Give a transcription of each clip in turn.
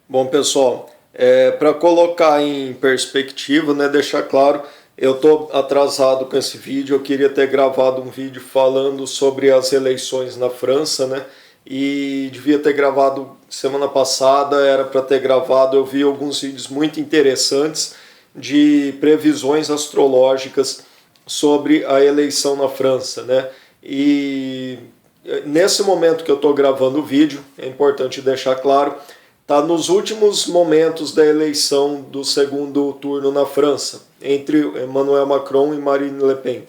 Bom, pessoal, para colocar em perspectiva, né, deixar claro, eu estou atrasado com esse vídeo. Eu queria ter gravado um vídeo falando sobre as eleições na França, né? E devia ter gravado semana passada, era para ter gravado. Eu vi alguns vídeos muito interessantes de previsões astrológicas sobre a eleição na França, né? E nesse momento que eu estou gravando o vídeo, é importante deixar claro, está nos últimos momentos da eleição do segundo turno na França, entre Emmanuel Macron e Marine Le Pen.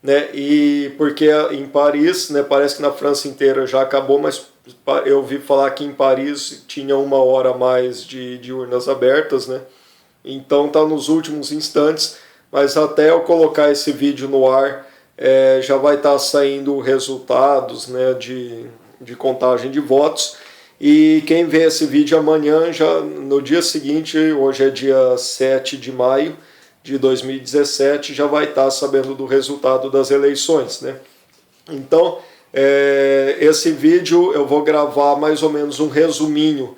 Né? E porque em Paris, né, parece que na França inteira já acabou, mas eu ouvi falar que em Paris tinha 1 hora a mais de urnas abertas, né? Então está nos últimos instantes, mas até eu colocar esse vídeo no ar, já vai estar saindo resultados, né, de contagem de votos. E quem vê esse vídeo amanhã, já no dia seguinte, hoje é dia 7 de maio de 2017, já vai estar sabendo do resultado das eleições, né? Então, esse vídeo eu vou gravar mais ou menos um resuminho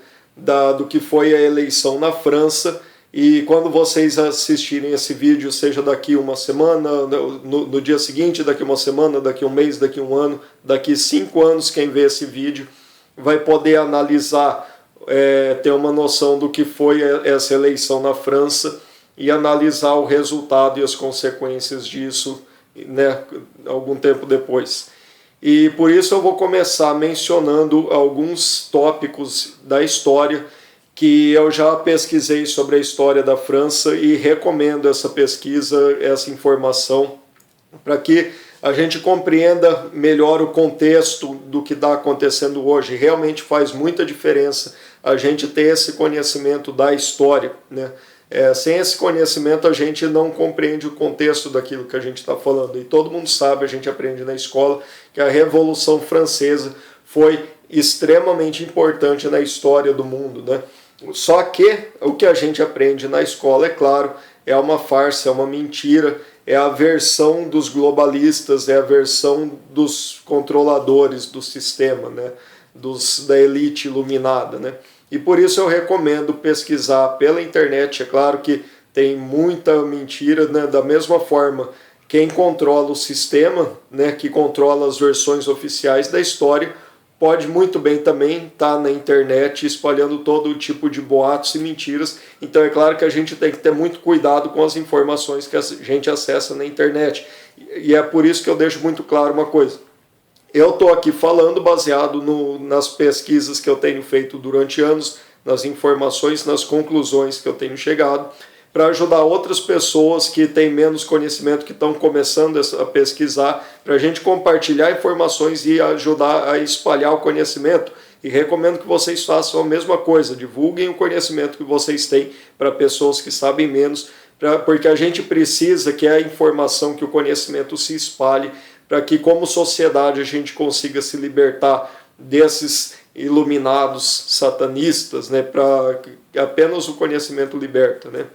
do que foi a eleição na França. E quando vocês assistirem esse vídeo, seja daqui uma semana, no dia seguinte, daqui uma semana, daqui um mês, daqui um ano, daqui 5 anos, quem vê esse vídeo vai poder analisar, ter uma noção do que foi essa eleição na França e analisar o resultado e as consequências disso, né, algum tempo depois. E por isso eu vou começar mencionando alguns tópicos da história que eu já pesquisei sobre a história da França e recomendo essa pesquisa, essa informação, para que a gente compreenda melhor o contexto do que está acontecendo hoje. Realmente faz muita diferença a gente ter esse conhecimento da história, né? Sem esse conhecimento a gente não compreende o contexto daquilo que a gente está falando. E todo mundo sabe, a gente aprende na escola, que a Revolução Francesa foi extremamente importante na história do mundo, né? Só que o que a gente aprende na escola, é claro, é uma farsa, é uma mentira, é a versão dos globalistas, é a versão dos controladores do sistema, né? Da elite iluminada, né? E por isso eu recomendo pesquisar pela internet. É claro que tem muita mentira, né? Da mesma forma, quem controla o sistema, né, que controla as versões oficiais da história, pode muito bem também estar na internet espalhando todo tipo de boatos e mentiras. Então é claro que a gente tem que ter muito cuidado com as informações que a gente acessa na internet. E é por isso que eu deixo muito claro uma coisa. Eu estou aqui falando baseado nas pesquisas que eu tenho feito durante anos, nas informações, nas conclusões que eu tenho chegado, para ajudar outras pessoas que têm menos conhecimento, que estão começando a pesquisar, para a gente compartilhar informações e ajudar a espalhar o conhecimento. E recomendo que vocês façam a mesma coisa, divulguem o conhecimento que vocês têm para pessoas que sabem menos, porque a gente precisa que a informação, que o conhecimento se espalhe, para que como sociedade a gente consiga se libertar desses iluminados satanistas, né, para apenas o conhecimento liberta, né?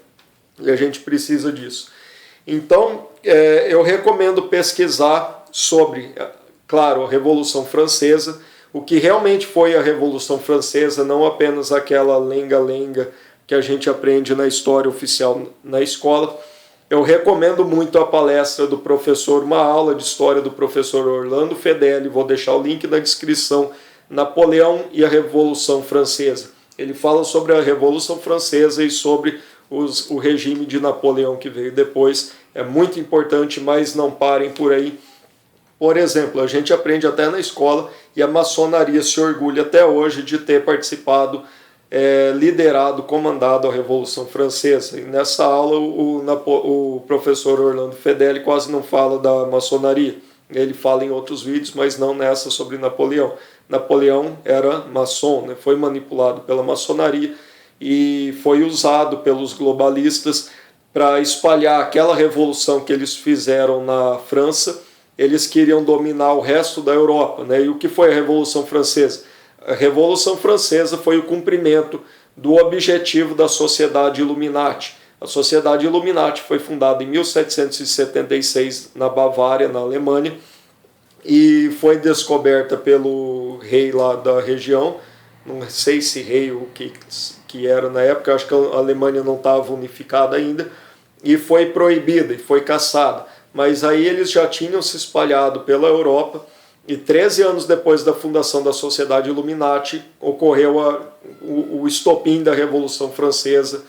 E a gente precisa disso. Então, eu recomendo pesquisar sobre, claro, a Revolução Francesa, o que realmente foi a Revolução Francesa, não apenas aquela lenga-lenga que a gente aprende na história oficial na escola. Eu recomendo muito a palestra do professor, uma aula de história do professor Orlando Fedeli, vou deixar o link na descrição, Napoleão e a Revolução Francesa. Ele fala sobre a Revolução Francesa e sobre o regime de Napoleão que veio depois. É muito importante, mas não parem por aí. Por exemplo, a gente aprende até na escola, e a maçonaria se orgulha até hoje de ter participado, liderado, comandado a Revolução Francesa. E nessa aula o professor Orlando Fedeli quase não fala da maçonaria. Ele fala em outros vídeos, mas não nessa sobre Napoleão. Napoleão era maçom, né? Foi manipulado pela maçonaria e foi usado pelos globalistas para espalhar aquela revolução que eles fizeram na França. Eles queriam dominar o resto da Europa, né? E o que foi a Revolução Francesa? A Revolução Francesa foi o cumprimento do objetivo da Sociedade Illuminati. A Sociedade Illuminati foi fundada em 1776 na Bavária, na Alemanha, e foi descoberta pelo rei lá da região, não sei se rei ou que que era na época, acho que a Alemanha não estava unificada ainda, e foi proibida e foi caçada. Mas aí eles já tinham se espalhado pela Europa, e 13 anos depois da fundação da Sociedade Illuminati ocorreu o estopim da Revolução Francesa.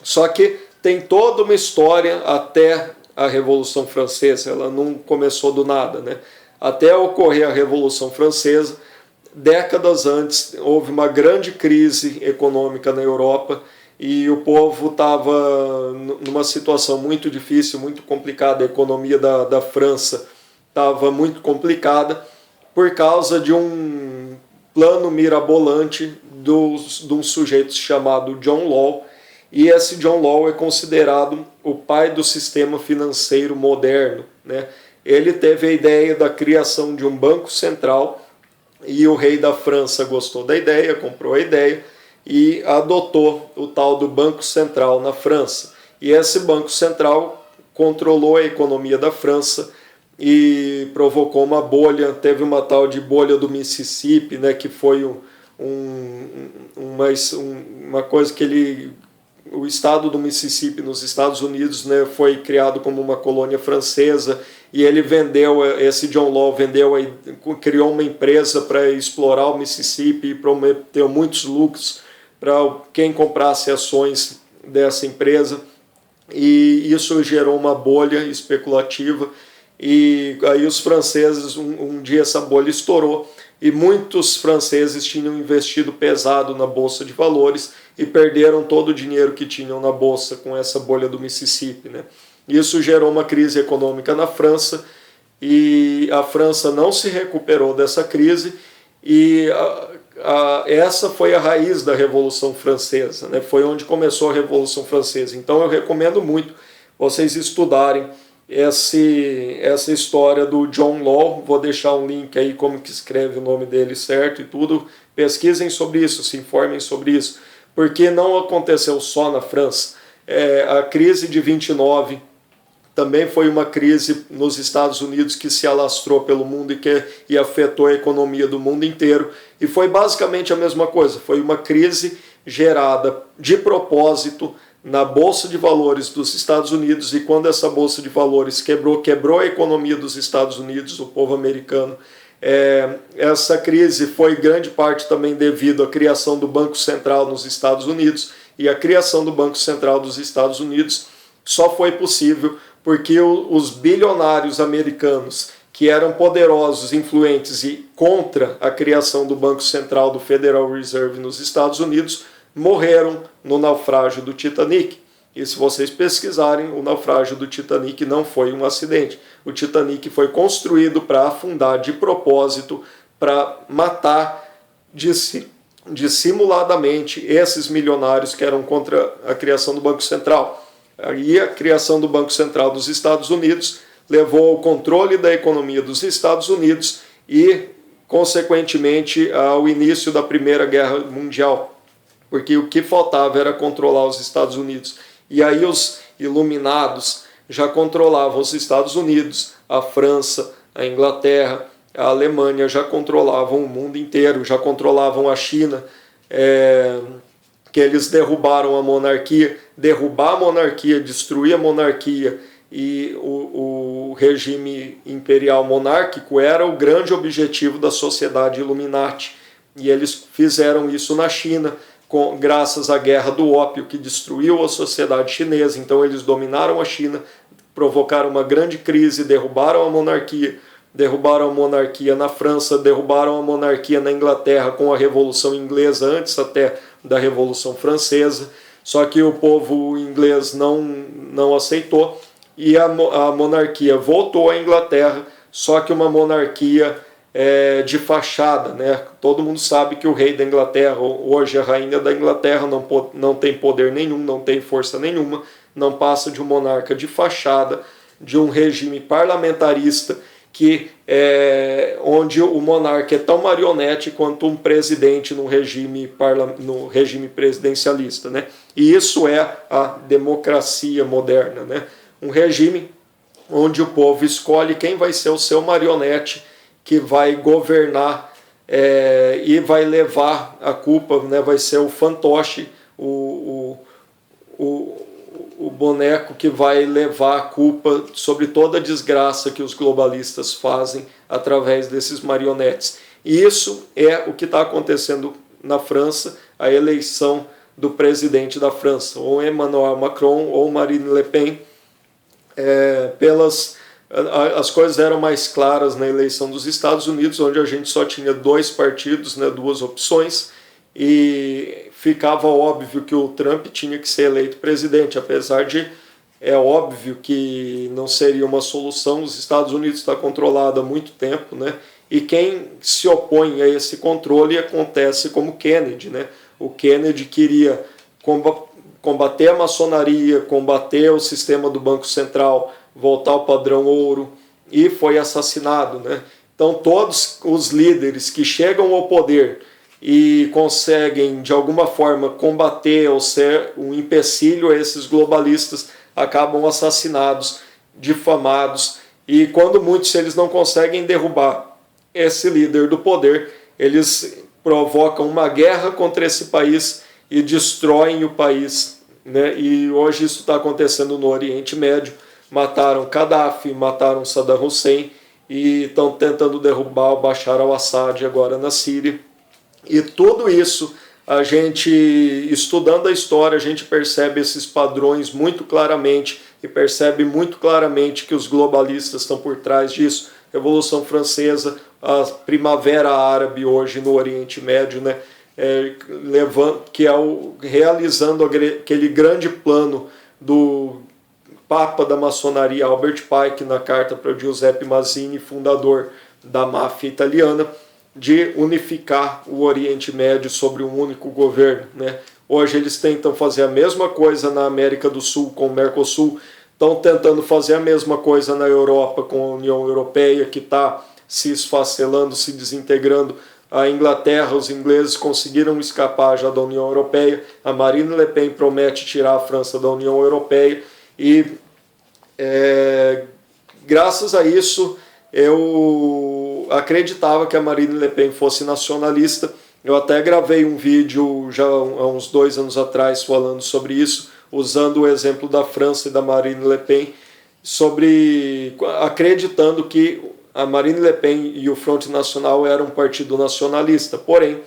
Só que tem toda uma história até a Revolução Francesa, ela não começou do nada, né? Até ocorrer a Revolução Francesa, décadas antes, houve uma grande crise econômica na Europa e o povo estava numa situação muito difícil, muito complicada. A economia da França estava muito complicada por causa de um plano mirabolante de um sujeito chamado John Law. E esse John Law é considerado o pai do sistema financeiro moderno, né? Ele teve a ideia da criação de um banco central e o rei da França gostou da ideia, comprou a ideia e adotou o tal do Banco Central na França. E esse Banco Central controlou a economia da França e provocou uma bolha. Teve uma tal de bolha do Mississippi, né, que foi uma coisa que o estado do Mississippi nos Estados Unidos, né, foi criado como uma colônia francesa, e ele esse John Law criou uma empresa para explorar o Mississippi e prometeu muitos lucros para quem comprasse ações dessa empresa, e isso gerou uma bolha especulativa, e aí os franceses, um dia essa bolha estourou, e muitos franceses tinham investido pesado na Bolsa de Valores e perderam todo o dinheiro que tinham na Bolsa com essa bolha do Mississippi, né? Isso gerou uma crise econômica na França, e a França não se recuperou dessa crise, e essa foi a raiz da Revolução Francesa, né? Foi onde começou a Revolução Francesa. Então eu recomendo muito vocês estudarem essa história do John Law. Vou deixar um link aí como que escreve o nome dele certo e tudo. Pesquisem sobre isso, se informem sobre isso, porque não aconteceu só na França. A crise de 29 também foi uma crise nos Estados Unidos que se alastrou pelo mundo e afetou a economia do mundo inteiro, e foi basicamente a mesma coisa. Foi uma crise gerada de propósito na Bolsa de Valores dos Estados Unidos, e quando essa Bolsa de Valores quebrou a economia dos Estados Unidos, o povo americano. Essa crise foi grande parte também devido à criação do Banco Central nos Estados Unidos, e a criação do Banco Central dos Estados Unidos só foi possível porque os bilionários americanos, que eram poderosos, influentes e contra a criação do Banco Central do Federal Reserve nos Estados Unidos, morreram no naufrágio do Titanic. E se vocês pesquisarem, o naufrágio do Titanic não foi um acidente. O Titanic foi construído para afundar de propósito, para matar dissimuladamente esses milionários que eram contra a criação do Banco Central. Aí a criação do Banco Central dos Estados Unidos levou ao controle da economia dos Estados Unidos e, consequentemente, ao início da Primeira Guerra Mundial, porque o que faltava era controlar os Estados Unidos. E aí os iluminados já controlavam os Estados Unidos, a França, a Inglaterra, a Alemanha, já controlavam o mundo inteiro, já controlavam a China, que eles derrubaram a monarquia. Derrubar a monarquia, destruir a monarquia e o regime imperial monárquico era o grande objetivo da Sociedade Illuminati. E eles fizeram isso na China, graças à Guerra do Ópio, que destruiu a sociedade chinesa. Então eles dominaram a China, provocaram uma grande crise, derrubaram a monarquia na França, derrubaram a monarquia na Inglaterra com a Revolução Inglesa, antes até da Revolução Francesa. Só que o povo inglês não aceitou, e a monarquia voltou à Inglaterra, só que uma monarquia de fachada, né? Todo mundo sabe que o rei da Inglaterra, hoje a rainha da Inglaterra, não tem poder nenhum, não tem força nenhuma, não passa de um monarca de fachada, de um regime parlamentarista, onde o monarca é tão marionete quanto um presidente no regime presidencialista, né? E isso é a democracia moderna, né? Um regime onde o povo escolhe quem vai ser o seu marionete que vai governar e vai levar a culpa, né, vai ser o fantoche, o boneco que vai levar a culpa sobre toda a desgraça que os globalistas fazem através desses marionetes. E isso é o que está acontecendo na França, a eleição do presidente da França, ou Emmanuel Macron ou Marine Le Pen. As coisas eram mais claras na eleição dos Estados Unidos, onde a gente só tinha dois partidos, né, duas opções, e ficava óbvio que o Trump tinha que ser eleito presidente, apesar de é óbvio que não seria uma solução. Os Estados Unidos está controlado há muito tempo, né? E quem se opõe a esse controle acontece como Kennedy, né? O Kennedy queria combater a maçonaria, combater o sistema do Banco Central, voltar ao padrão ouro, e foi assassinado, né? Então todos os líderes que chegam ao poder e conseguem de alguma forma combater ou ser um empecilho a esses globalistas acabam assassinados, difamados, e quando muitos eles não conseguem derrubar esse líder do poder, eles provocam uma guerra contra esse país e destroem o país, né? E hoje isso está acontecendo no Oriente Médio. Mataram Gaddafi, mataram Saddam Hussein e estão tentando derrubar o Bashar al-Assad agora na Síria. E tudo isso, a gente, estudando a história, a gente percebe esses padrões muito claramente e percebe muito claramente que os globalistas estão por trás disso. Revolução Francesa, a Primavera Árabe hoje no Oriente Médio, né, que é realizando aquele grande plano do Papa da maçonaria Albert Pike na carta para Giuseppe Mazzini, fundador da máfia italiana, de unificar o Oriente Médio sobre um único governo, né? Hoje eles tentam fazer a mesma coisa na América do Sul com o Mercosul, estão tentando fazer a mesma coisa na Europa com a União Europeia, que está se esfacelando, se desintegrando. A Inglaterra, os ingleses conseguiram escapar já da União Europeia, a Marine Le Pen promete tirar a França da União Europeia, e graças a isso eu acreditava que a Marine Le Pen fosse nacionalista. Eu até gravei um vídeo já há uns 2 anos atrás falando sobre isso, usando o exemplo da França e da Marine Le Pen, acreditando que a Marine Le Pen e o Front National eram um partido nacionalista. Porém,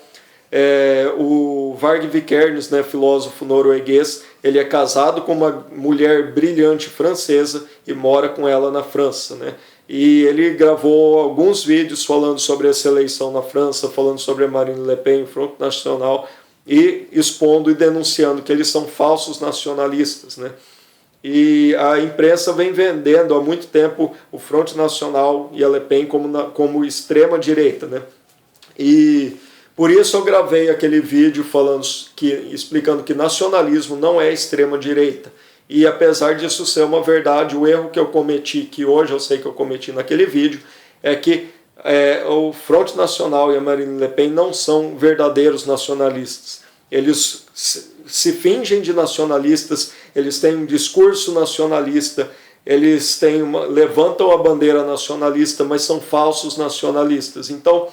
o Varg Vikernes, né, filósofo norueguês, ele é casado com uma mulher brilhante francesa e mora com ela na França, né? E ele gravou alguns vídeos falando sobre essa eleição na França, falando sobre a Marine Le Pen, o Front National, e expondo e denunciando que eles são falsos nacionalistas, né? E a imprensa vem vendendo há muito tempo o Front National e a Le Pen como extrema-direita, né? E por isso eu gravei aquele vídeo explicando que nacionalismo não é extrema-direita. E apesar disso ser uma verdade, o erro que eu cometi, que hoje eu sei que eu cometi naquele vídeo, é que o Front National e a Marine Le Pen não são verdadeiros nacionalistas. Eles se fingem de nacionalistas, eles têm um discurso nacionalista, eles levantam a bandeira nacionalista, mas são falsos nacionalistas. Então,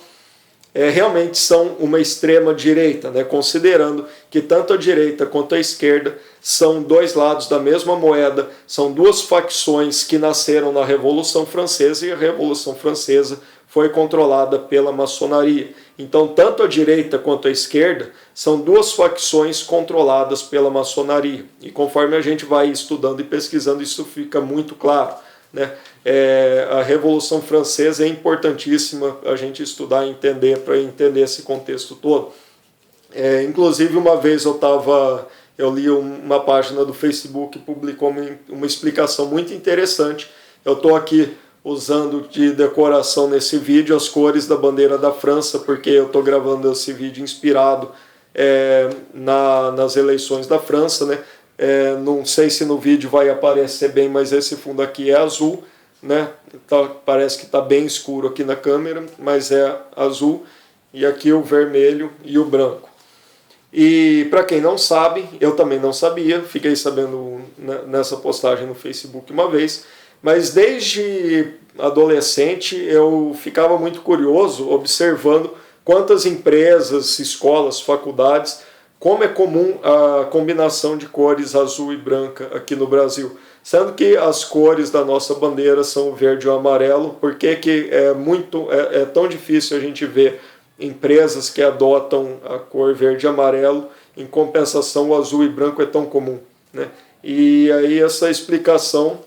realmente são uma extrema-direita, né? Considerando que tanto a direita quanto a esquerda são dois lados da mesma moeda, são duas facções que nasceram na Revolução Francesa, e a Revolução Francesa foi controlada pela maçonaria. Então, tanto a direita quanto a esquerda são duas facções controladas pela maçonaria. E conforme a gente vai estudando e pesquisando, isso fica muito claro, né? A Revolução Francesa é importantíssima a gente estudar e entender, para entender esse contexto todo. Inclusive, uma vez eu li uma página do Facebook que publicou uma explicação muito interessante. Eu estou aqui usando de decoração nesse vídeo as cores da bandeira da França, porque eu estou gravando esse vídeo inspirado nas eleições da França, né? Não sei se no vídeo vai aparecer bem, mas esse fundo aqui é azul, né? Parece que está bem escuro aqui na câmera, mas é azul, e aqui o vermelho e o branco. E para quem não sabe, eu também não sabia, fiquei sabendo nessa postagem no Facebook uma vez, mas desde adolescente eu ficava muito curioso observando quantas empresas, escolas, faculdades, como é comum a combinação de cores azul e branca aqui no Brasil. Sendo que as cores da nossa bandeira são o verde e o amarelo, por que é tão difícil a gente ver empresas que adotam a cor verde e amarelo, em compensação o azul e branco é tão comum, né? E aí essa explicação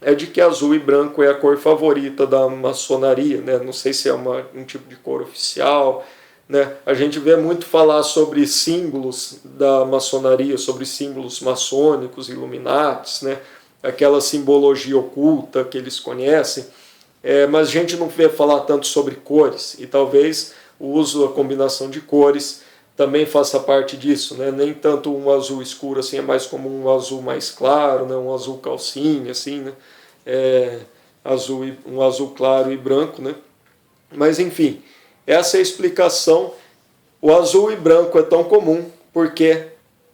é de que azul e branco é a cor favorita da maçonaria, né? Não sei se é um tipo de cor oficial, né? A gente vê muito falar sobre símbolos da maçonaria, sobre símbolos maçônicos, Illuminatis, né? Aquela simbologia oculta que eles conhecem, mas a gente não vê falar tanto sobre cores, e talvez o uso, a combinação de cores também faça parte disso, né? Nem tanto um azul escuro assim, é mais como um azul mais claro, né? Um azul calcinha, assim, né? Um azul claro e branco, né? Mas enfim, essa é a explicação. O azul e branco é tão comum porque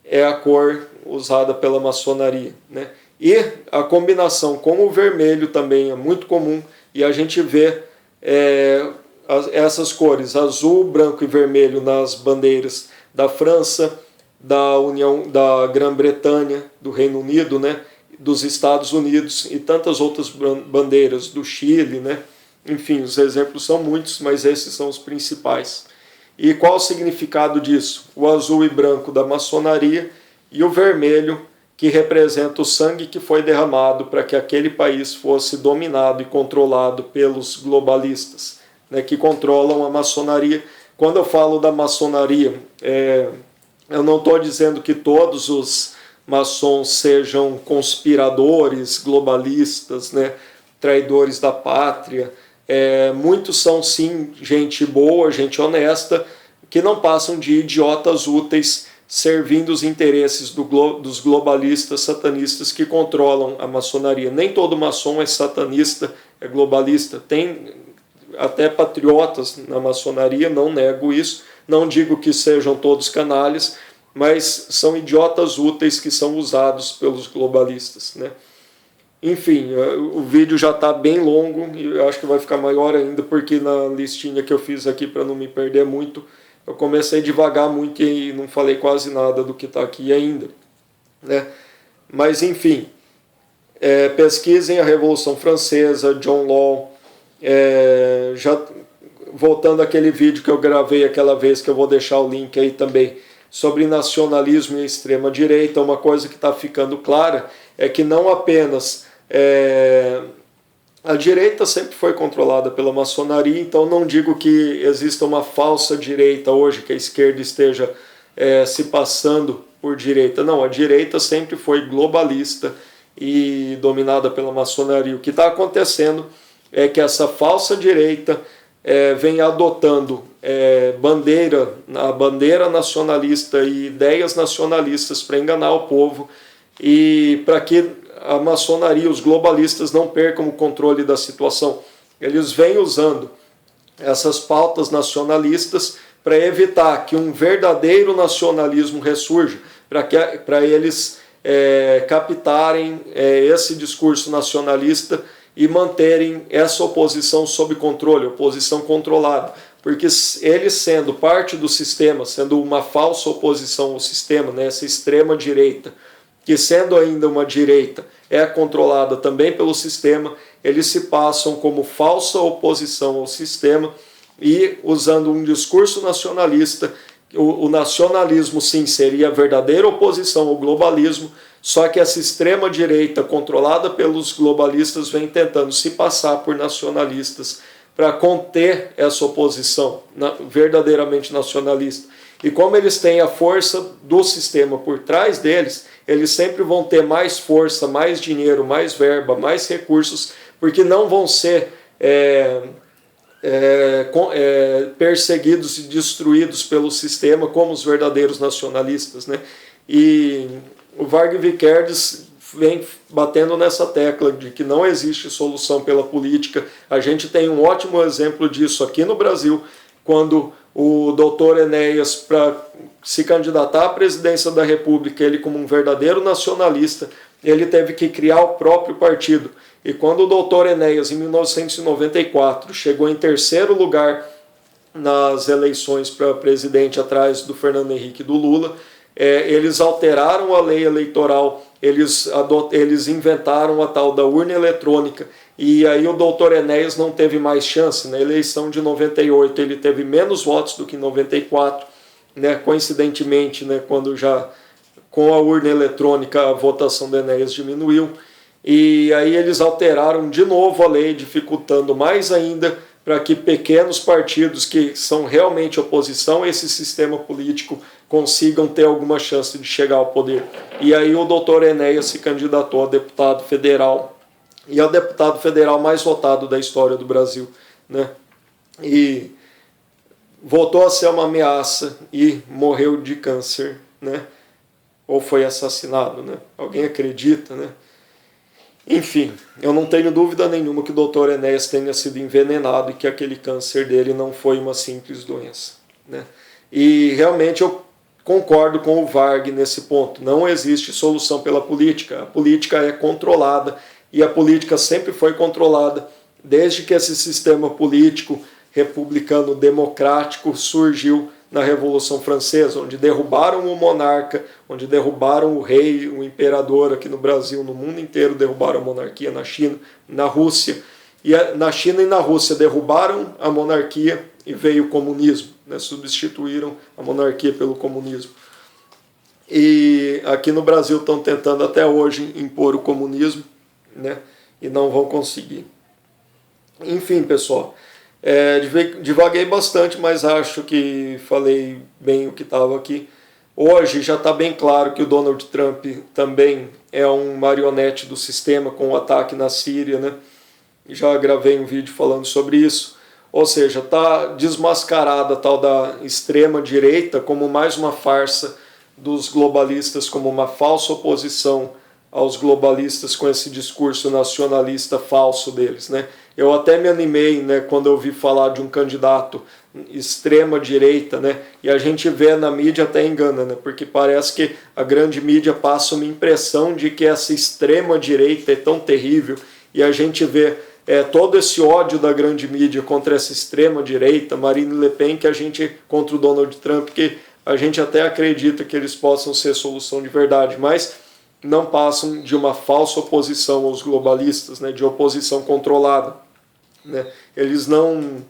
é a cor usada pela maçonaria, né? E a combinação com o vermelho também é muito comum, e a gente vê essas cores, azul, branco e vermelho, nas bandeiras da França, da Grã-Bretanha, do Reino Unido, né, dos Estados Unidos e tantas outras bandeiras, do Chile, né? Enfim, os exemplos são muitos, mas esses são os principais. E qual o significado disso? O azul e branco da maçonaria e o vermelho, que representa o sangue que foi derramado para que aquele país fosse dominado e controlado pelos globalistas, né, que controlam a maçonaria. Quando eu falo da maçonaria, eu não estou dizendo que todos os maçons sejam conspiradores, globalistas, né, traidores da pátria. Muitos são sim gente boa, gente honesta, que não passam de idiotas úteis, servindo os interesses dos globalistas satanistas que controlam a maçonaria. Nem todo maçom é satanista, é globalista. Tem até patriotas na maçonaria, não nego isso. Não digo que sejam todos canalhas, mas são idiotas úteis que são usados pelos globalistas, né? Enfim, o vídeo já está bem longo e eu acho que vai ficar maior ainda, porque na listinha que eu fiz aqui, para não me perder muito, eu comecei devagar muito e não falei quase nada do que está aqui ainda, né? Mas enfim, pesquisem a Revolução Francesa, John Law, voltando àquele vídeo que eu gravei aquela vez, que eu vou deixar o link aí também, sobre nacionalismo e extrema-direita. Uma coisa que está ficando clara é que não apenas a direita sempre foi controlada pela maçonaria, então não digo que exista uma falsa direita hoje, que a esquerda esteja se passando por direita. Não, a direita sempre foi globalista e dominada pela maçonaria. O que está acontecendo é que essa falsa direita vem adotando a bandeira nacionalista e ideias nacionalistas para enganar o povo, e para que a maçonaria, os globalistas, não percam o controle da situação. Eles vêm usando essas pautas nacionalistas para evitar que um verdadeiro nacionalismo ressurja, para eles captarem esse discurso nacionalista e manterem essa oposição sob controle, oposição controlada. Porque eles, sendo parte do sistema, sendo uma falsa oposição ao sistema, né, essa extrema-direita, que sendo ainda uma direita, é controlada também pelo sistema, eles se passam como falsa oposição ao sistema e, usando um discurso nacionalista, o nacionalismo sim seria a verdadeira oposição ao globalismo, só que essa extrema-direita, controlada pelos globalistas, vem tentando se passar por nacionalistas para conter essa oposição verdadeiramente nacionalista. E como eles têm a força do sistema por trás deles, eles sempre vão ter mais força, mais dinheiro, mais verba, mais recursos, porque não vão ser perseguidos e destruídos pelo sistema como os verdadeiros nacionalistas, né? E o Varg Vikernes vem batendo nessa tecla de que não existe solução pela política. A gente tem um ótimo exemplo disso aqui no Brasil, quando o doutor Enéas, para se candidatar à presidência da República, ele como um verdadeiro nacionalista, ele teve que criar o próprio partido. E quando o doutor Enéas, em 1994, chegou em terceiro lugar nas eleições para presidente atrás do Fernando Henrique e do Lula. Eles alteraram a lei eleitoral, eles inventaram a tal da urna eletrônica, e aí o doutor Enéas não teve mais chance. Na eleição de 98 ele teve menos votos do que em 94, né? Coincidentemente, né, quando já com a urna eletrônica a votação do Enéas diminuiu, e aí eles alteraram de novo a lei, dificultando mais ainda para que pequenos partidos que são realmente oposição a esse sistema político consigam ter alguma chance de chegar ao poder. E aí o doutor Enéas se candidatou a deputado federal, e é o deputado federal mais votado da história do Brasil, né? E voltou a ser uma ameaça e morreu de câncer, né? Ou foi assassinado, né? Alguém acredita, né? Enfim, eu não tenho dúvida nenhuma que o doutor Enéas tenha sido envenenado e que aquele câncer dele não foi uma simples doença, né? E realmente eu concordo com o Varg nesse ponto. Não existe solução pela política. A política é controlada, e a política sempre foi controlada desde que esse sistema político republicano democrático surgiu na Revolução Francesa, onde derrubaram o monarca, onde derrubaram o rei, o imperador aqui no Brasil, no mundo inteiro derrubaram a monarquia, na China, na Rússia. E na China e na Rússia derrubaram a monarquia e veio o comunismo, né? Substituíram a monarquia pelo comunismo. E aqui no Brasil estão tentando até hoje impor o comunismo, né? E não vão conseguir. Enfim, pessoal, divaguei bastante, mas acho que falei bem o que estava aqui. Hoje já está bem claro que o Donald Trump também é um marionete do sistema com o ataque na Síria, né? Já gravei um vídeo falando sobre isso. Ou seja, está desmascarada a tal da extrema-direita como mais uma farsa dos globalistas, como uma falsa oposição aos globalistas com esse discurso nacionalista falso deles, né? Eu até me animei, né, quando eu ouvi falar de um candidato extrema-direita, né? E a gente vê na mídia até engana, né? Porque parece que a grande mídia passa uma impressão de que essa extrema-direita é tão terrível, e a gente vê todo esse ódio da grande mídia contra essa extrema-direita, Marine Le Pen, que a gente contra o Donald Trump, que a gente até acredita que eles possam ser solução de verdade, mas não passam de uma falsa oposição aos globalistas, né, de oposição controlada, né? Eles não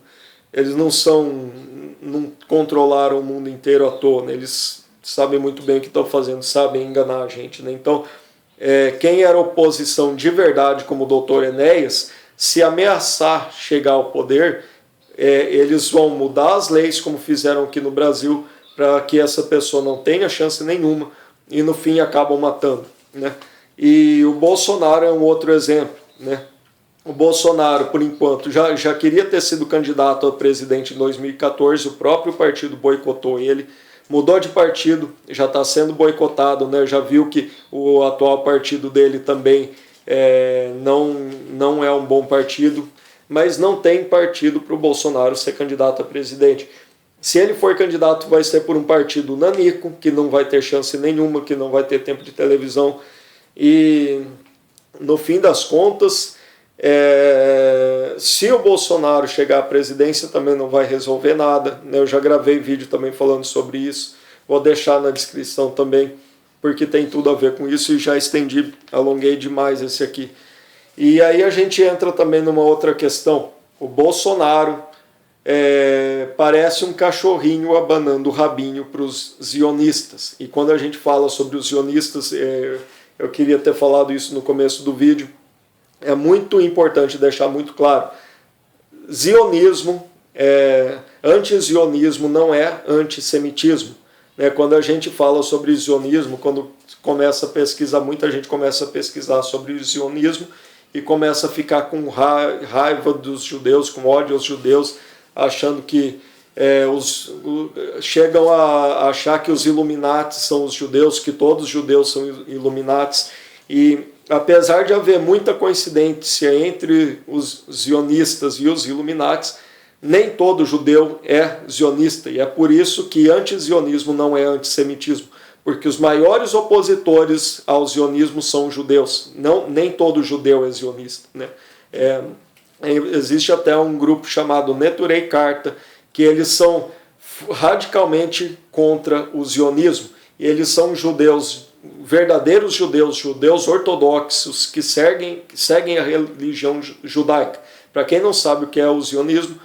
controlaram o mundo inteiro à toa, né? Eles sabem muito bem o que estão fazendo, sabem enganar a gente, né? Então, quem era oposição de verdade, como o doutor Enéas, se ameaçar chegar ao poder, eles vão mudar as leis, como fizeram aqui no Brasil, para que essa pessoa não tenha chance nenhuma, e no fim acabam matando, né? E o Bolsonaro é um outro exemplo, né? O Bolsonaro, por enquanto, já queria ter sido candidato a presidente em 2014, o próprio partido boicotou ele, mudou de partido, já está sendo boicotado, né? Já viu que o atual partido dele também não é um bom partido, mas não tem partido para o Bolsonaro ser candidato a presidente. Se ele for candidato, vai ser por um partido nanico, que não vai ter chance nenhuma, que não vai ter tempo de televisão. E, no fim das contas, se o Bolsonaro chegar à presidência, também não vai resolver nada, né? Eu já gravei vídeo também falando sobre isso. Vou deixar na descrição também, porque tem tudo a ver com isso, e já alonguei demais esse aqui. E aí a gente entra também numa outra questão. O Bolsonaro parece um cachorrinho abanando o rabinho para os zionistas. E quando a gente fala sobre os zionistas, eu queria ter falado isso no começo do vídeo, é muito importante deixar muito claro. Zionismo, antizionismo não é antissemitismo, né? Quando a gente fala sobre zionismo, quando começa a pesquisar, muita gente começa a pesquisar sobre o zionismo e começa a ficar com raiva dos judeus, com ódio aos judeus, achando que chegam a achar que os Illuminatis são os judeus, que todos os judeus são Illuminatis. E apesar de haver muita coincidência entre os zionistas e os Illuminatis, nem todo judeu é zionista, e é por isso que antizionismo não é antissemitismo, porque os maiores opositores ao zionismo são judeus. Nem todo judeu é zionista, né? Existe até um grupo chamado Neturei Karta, que eles são radicalmente contra o zionismo. E eles são judeus, verdadeiros judeus, judeus ortodoxos, que seguem a religião judaica. Para quem não sabe o que é o zionismo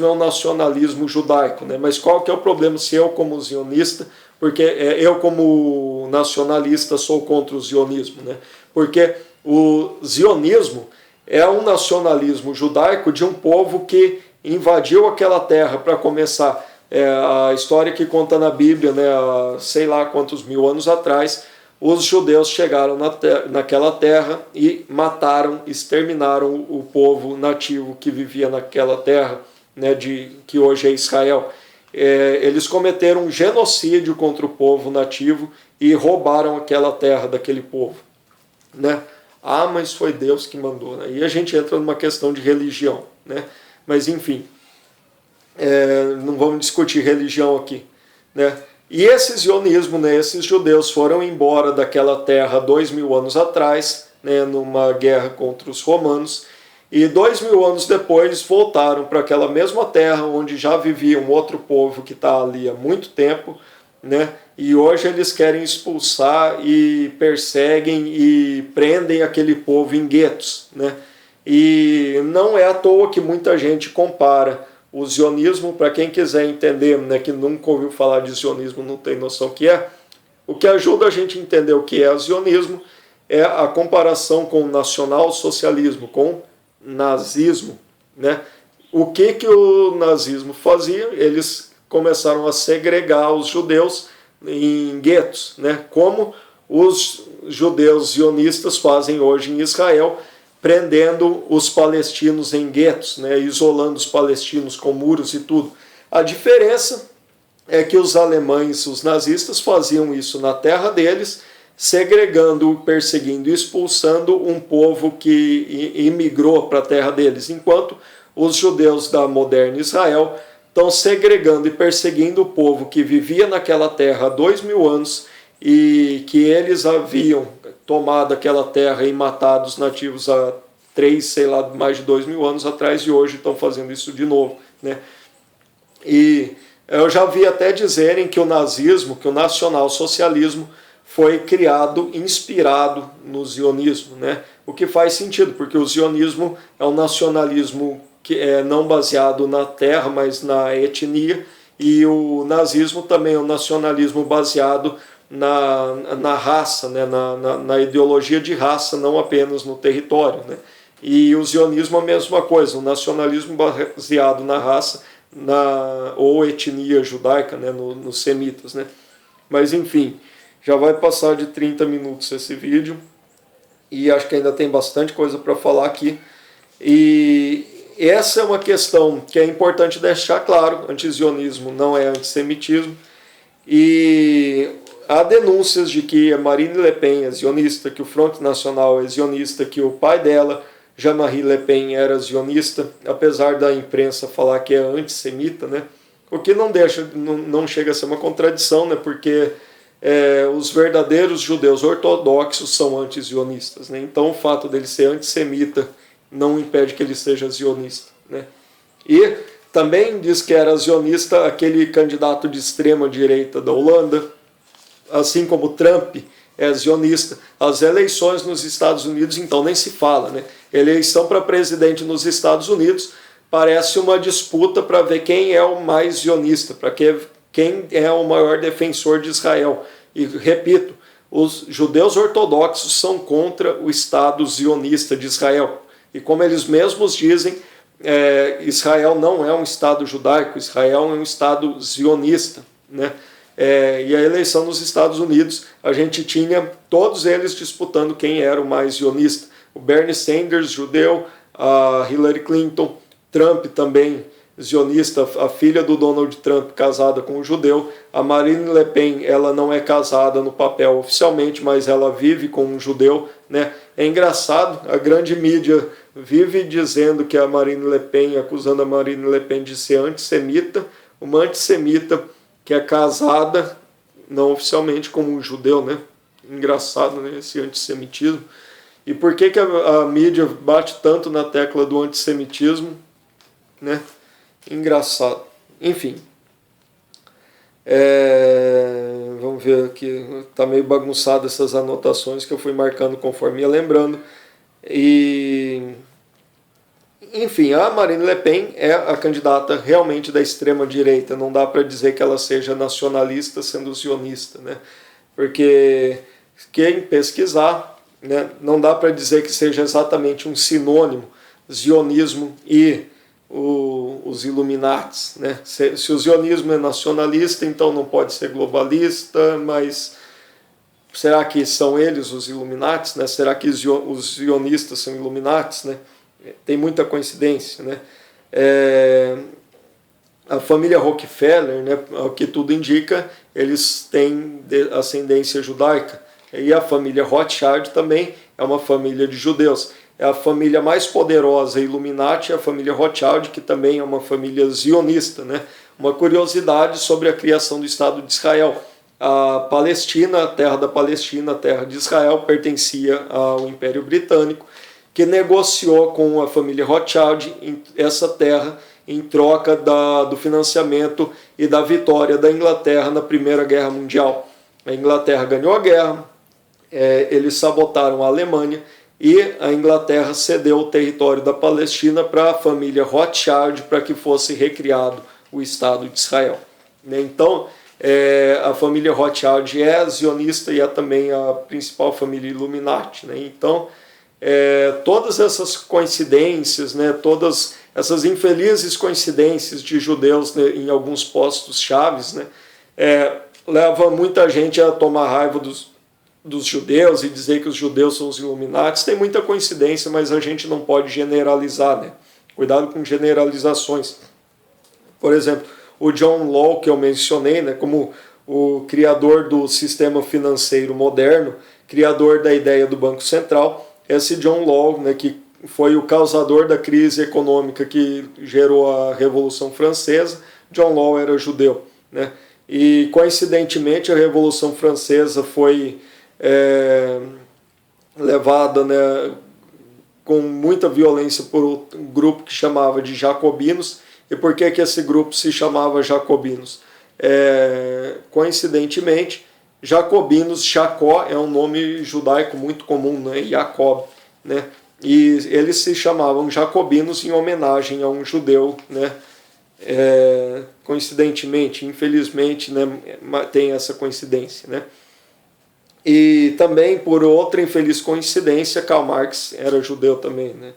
é um nacionalismo judaico, né? Mas qual que é o problema se eu como zionista, porque eu como nacionalista sou contra o zionismo, né? Porque o zionismo é um nacionalismo judaico de um povo que invadiu aquela terra. Para começar, a história que conta na Bíblia, né, há sei lá quantos mil anos atrás, os judeus chegaram naquela terra e mataram, exterminaram o povo nativo que vivia naquela terra, né, que hoje é Israel. Eles cometeram um genocídio contra o povo nativo e roubaram aquela terra daquele povo, né? Ah, mas foi Deus que mandou, né? E a gente entra numa questão de religião, né? Mas enfim, não vamos discutir religião aqui, né? E esse zionismo, né, esses judeus foram embora daquela terra 2000 anos atrás, né, numa guerra contra os romanos, e 2000 anos depois voltaram para aquela mesma terra onde já vivia um outro povo que está ali há muito tempo, né, e hoje eles querem expulsar e perseguem e prendem aquele povo em guetos, né? E não é à toa que muita gente compara o zionismo, para quem quiser entender, né, que nunca ouviu falar de zionismo, não tem noção o que é, o que ajuda a gente a entender o que é o zionismo é a comparação com o nacional-socialismo, com nazismo, né? O que o nazismo fazia? Eles começaram a segregar os judeus em guetos, né? Como os judeus zionistas fazem hoje em Israel, prendendo os palestinos em guetos, né, isolando os palestinos com muros e tudo. A diferença é que os alemães, os nazistas, faziam isso na terra deles, segregando, perseguindo e expulsando um povo que imigrou para a terra deles, enquanto os judeus da moderna Israel estão segregando e perseguindo o povo que vivia naquela terra há 2000 anos e que eles haviam tomado aquela terra e matado os nativos há mais de 2000 anos atrás, e hoje estão fazendo isso de novo, né? E eu já vi até dizerem que o nazismo, que o nacionalsocialismo foi criado, inspirado no zionismo, né? O que faz sentido, porque o zionismo é um nacionalismo que é não baseado na terra, mas na etnia, e o nazismo também é um nacionalismo baseado na raça, né? na ideologia de raça, não apenas no território, né? E o zionismo é a mesma coisa, um nacionalismo baseado na raça ou etnia judaica, né? Nos semitas, né? Mas enfim, já vai passar de 30 minutos esse vídeo e acho que ainda tem bastante coisa para falar aqui. E essa é uma questão que é importante deixar claro: antizionismo não é antissemitismo, e há denúncias de que a Marine Le Pen é zionista, que o Front Nacional é zionista, que o pai dela, Jean-Marie Le Pen, era zionista, apesar da imprensa falar que é antissemita, né? O que não chega a ser uma contradição, né? Porque os verdadeiros judeus ortodoxos são anti-zionistas, né? Então o fato dele ser antissemita não impede que ele seja zionista, né? E também diz que era zionista aquele candidato de extrema direita da Holanda, assim como Trump é zionista. As eleições nos Estados Unidos, então, nem se fala, né? Eleição para presidente nos Estados Unidos parece uma disputa para ver quem é o mais zionista, para quem é o maior defensor de Israel. E, repito, os judeus ortodoxos são contra o Estado zionista de Israel. E como eles mesmos dizem, Israel não é um Estado judaico, Israel é um Estado zionista, né? E a eleição nos Estados Unidos, a gente tinha todos eles disputando quem era o mais zionista. O Bernie Sanders, judeu, a Hillary Clinton, Trump também zionista, a filha do Donald Trump casada com um judeu. A Marine Le Pen, ela não é casada no papel oficialmente, mas ela vive com um judeu, né? É engraçado, a grande mídia vive dizendo que a Marine Le Pen, acusando a Marine Le Pen de ser antissemita, uma antissemita que é casada, não oficialmente, como um judeu, né? Engraçado, né? Esse antissemitismo. E por que a mídia bate tanto na tecla do antissemitismo, né? Engraçado. Enfim. Vamos ver aqui. Tá meio bagunçado essas anotações que eu fui marcando conforme ia lembrando. Enfim, a Marine Le Pen é a candidata realmente da extrema-direita. Não dá para dizer que ela seja nacionalista sendo sionista, né? Porque quem pesquisar, né, não dá para dizer que seja exatamente um sinônimo, zionismo e os Illuminatis, né? Se o zionismo é nacionalista, então não pode ser globalista, mas será que são eles os Illuminatis, né? Será que os zionistas são Illuminatis, né? Tem muita coincidência, né? A família Rockefeller, né, ao que tudo indica, eles têm ascendência judaica. E a família Rothschild também é uma família de judeus. É a família mais poderosa Illuminati, a família Rothschild, que também é uma família zionista, né? Uma curiosidade sobre a criação do Estado de Israel. A Palestina, a terra da Palestina, a terra de Israel, pertencia ao Império Britânico, que negociou com a família Rothschild essa terra em troca do financiamento e da vitória da Inglaterra na Primeira Guerra Mundial. A Inglaterra ganhou a guerra, eles sabotaram a Alemanha e a Inglaterra cedeu o território da Palestina para a família Rothschild para que fosse recriado o Estado de Israel. Então, a família Rothschild é zionista e é também a principal família Illuminati, né? Então, todas essas coincidências, né, todas essas infelizes coincidências de judeus, né, em alguns postos chaves, né, leva muita gente a tomar raiva dos judeus e dizer que os judeus são os Illuminatis. Tem muita coincidência, mas a gente não pode generalizar, né? Cuidado com generalizações. Por exemplo, o John Law, que eu mencionei, né, como o criador do sistema financeiro moderno, criador da ideia do Banco Central, esse John Law, né, que foi o causador da crise econômica que gerou a Revolução Francesa, John Law era judeu, né? E, coincidentemente, a Revolução Francesa foi levada, né, com muita violência por um grupo que chamava de jacobinos. E por que esse grupo se chamava jacobinos? Coincidentemente, jacobinos, Jacó é um nome judaico muito comum, né? Jacob, né? E eles se chamavam jacobinos em homenagem a um judeu, né? Coincidentemente, infelizmente, né, tem essa coincidência, né? E também, por outra infeliz coincidência, Karl Marx era judeu também, né?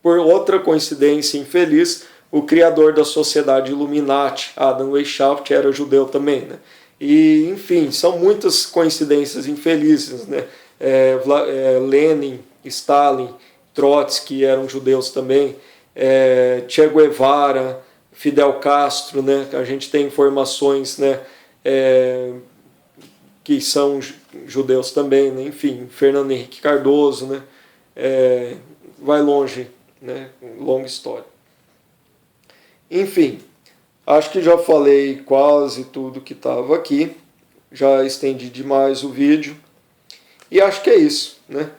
Por outra coincidência infeliz, o criador da sociedade Illuminati, Adam Weishaupt, era judeu também, né? E, enfim, são muitas coincidências infelizes, né? Lenin, Stalin, Trotsky eram judeus também, Che Guevara, Fidel Castro, né? A gente tem informações, né, que são judeus também, né? Enfim, Fernando Henrique Cardoso, né? Vai longe, né? Longa história. Enfim, acho que já falei quase tudo que estava aqui, já estendi demais o vídeo, e acho que é isso, né?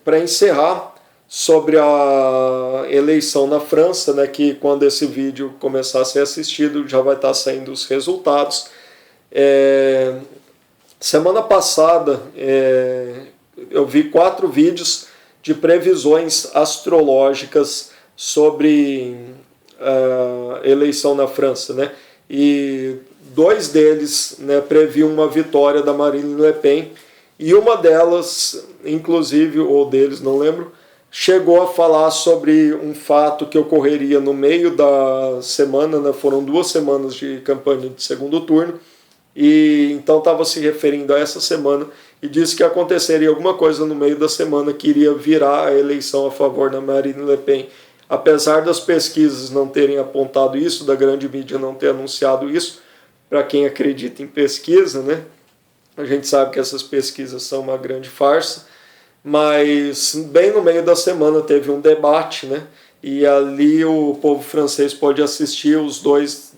Para encerrar, sobre a eleição na França, né, que quando esse vídeo começar a ser assistido já vai estar saindo os resultados. Semana passada eu vi 4 vídeos de previsões astrológicas sobre a eleição na França, né? E 2 deles, né, previam uma vitória da Marine Le Pen, e uma delas, inclusive, ou deles, não lembro, chegou a falar sobre um fato que ocorreria no meio da semana, né? Foram 2 semanas de campanha de segundo turno, e então estava se referindo a essa semana e disse que aconteceria alguma coisa no meio da semana que iria virar a eleição a favor da Marine Le Pen. Apesar das pesquisas não terem apontado isso, da grande mídia não ter anunciado isso, para quem acredita em pesquisa, né? A gente sabe que essas pesquisas são uma grande farsa, mas bem no meio da semana teve um debate, né? E ali o povo francês pode assistir os dois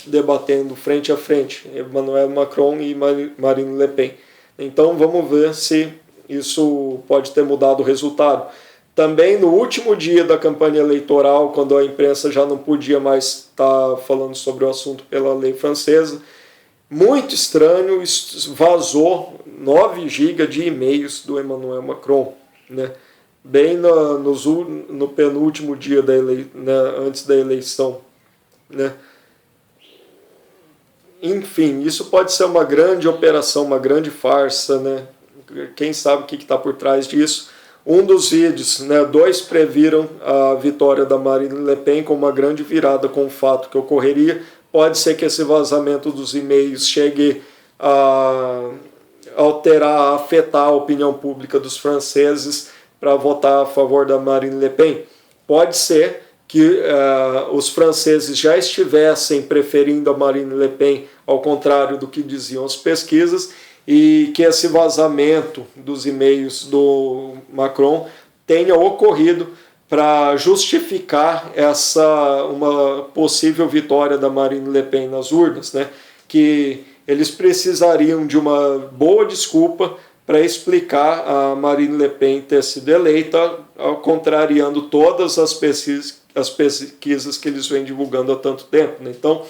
debatendo frente a frente, Emmanuel Macron e Marine Le Pen. Então vamos ver se isso pode ter mudado o resultado. Também no último dia da campanha eleitoral, quando a imprensa já não podia mais estar falando sobre o assunto pela lei francesa, muito estranho, vazou 9 GB de e-mails do Emmanuel Macron, né? Bem no penúltimo dia antes da eleição, né? Enfim, isso pode ser uma grande operação, uma grande farsa, né? Quem sabe o que está por trás disso. Um dos vídeos, né, 2 previram a vitória da Marine Le Pen com uma grande virada com o fato que ocorreria. Pode ser que esse vazamento dos e-mails chegue a alterar, a afetar a opinião pública dos franceses para votar a favor da Marine Le Pen. Pode ser que os franceses já estivessem preferindo a Marine Le Pen, ao contrário do que diziam as pesquisas, e que esse vazamento dos e-mails do Macron tenha ocorrido para justificar uma possível vitória da Marine Le Pen nas urnas, né? Que eles precisariam de uma boa desculpa para explicar a Marine Le Pen ter sido eleita, contrariando todas as pesquisas que eles vêm divulgando há tanto tempo, né? Então,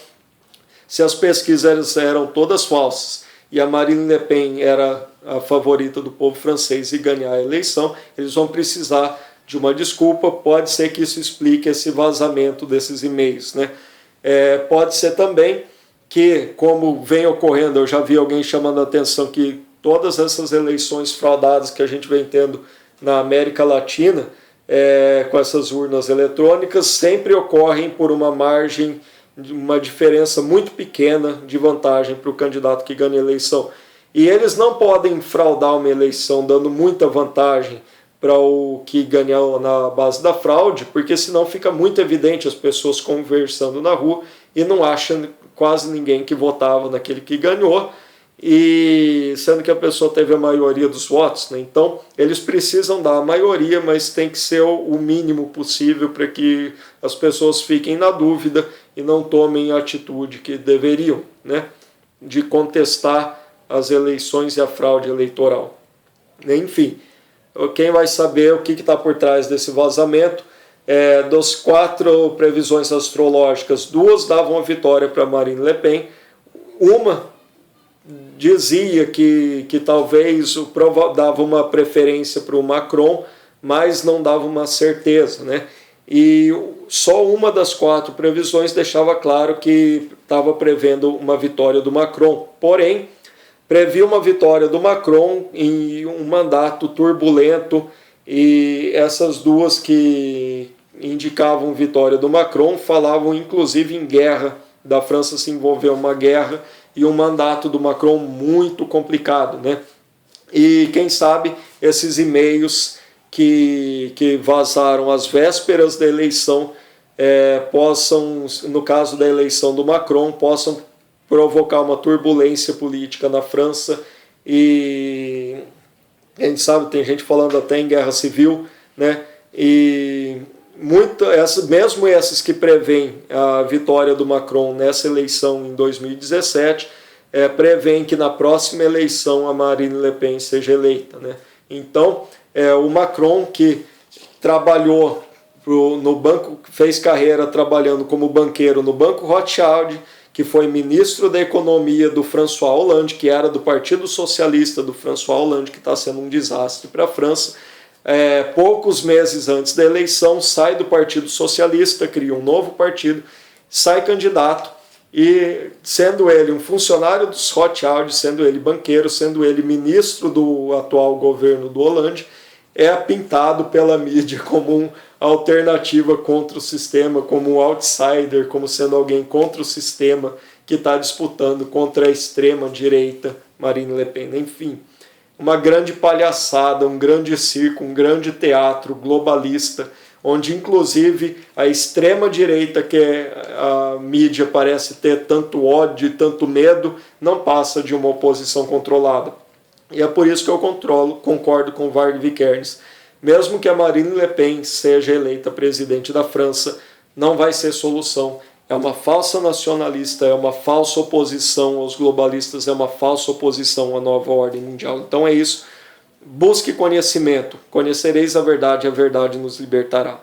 se as pesquisas eram todas falsas e a Marine Le Pen era a favorita do povo francês e ganhar a eleição, eles vão precisar de uma desculpa. Pode ser que isso explique esse vazamento desses e-mails, né? Pode ser também que, como vem ocorrendo, eu já vi alguém chamando a atenção que todas essas eleições fraudadas que a gente vem tendo na América Latina, com essas urnas eletrônicas, sempre ocorrem por uma margem, uma diferença muito pequena de vantagem para o candidato que ganha a eleição. E eles não podem fraudar uma eleição dando muita vantagem para o que ganhou na base da fraude, porque senão fica muito evidente as pessoas conversando na rua e não acham quase ninguém que votava naquele que ganhou, e sendo que a pessoa teve a maioria dos votos, né? Então eles precisam dar a maioria, mas tem que ser o mínimo possível para que as pessoas fiquem na dúvida e não tomem a atitude que deveriam, né? De contestar as eleições e a fraude eleitoral. Enfim, quem vai saber o que está por trás desse vazamento? Das 4 previsões astrológicas, 2 davam a vitória para Marine Le Pen, uma dizia que talvez dava uma preferência para o Macron, mas não dava uma certeza, né? E só uma das 4 previsões deixava claro que estava prevendo uma vitória do Macron. Porém, previa uma vitória do Macron em um mandato turbulento, e essas 2 que indicavam vitória do Macron falavam inclusive em guerra, da França se envolver em uma guerra e um mandato do Macron muito complicado, né? E quem sabe esses e-mails que vazaram às vésperas da eleição possam, no caso da eleição do Macron, possam provocar uma turbulência política na França, e quem sabe tem gente falando até em guerra civil, né? E mesmo esses que preveem a vitória do Macron nessa eleição em 2017, preveem que na próxima eleição a Marine Le Pen seja eleita, né? Então, o Macron, que trabalhou no banco, fez carreira trabalhando como banqueiro no Banco Rothschild, que foi ministro da Economia do François Hollande, que era do Partido Socialista do François Hollande, que está sendo um desastre para a França. Poucos meses antes da eleição, sai do Partido Socialista, cria um novo partido, sai candidato, e sendo ele um funcionário dos Rothschild, sendo ele banqueiro, sendo ele ministro do atual governo do Hollande, pintado pela mídia como uma alternativa contra o sistema, como um outsider, como sendo alguém contra o sistema que está disputando contra a extrema-direita Marine Le Pen. Enfim, uma grande palhaçada, um grande circo, um grande teatro globalista, onde inclusive a extrema-direita, que a mídia parece ter tanto ódio e tanto medo, não passa de uma oposição controlada. E é por isso que eu concordo com Varg Vikernes. Mesmo que a Marine Le Pen seja eleita presidente da França, não vai ser solução. É uma falsa nacionalista, é uma falsa oposição aos globalistas, é uma falsa oposição à nova ordem mundial. Então é isso. busque conhecimento. Conhecereis a verdade nos libertará.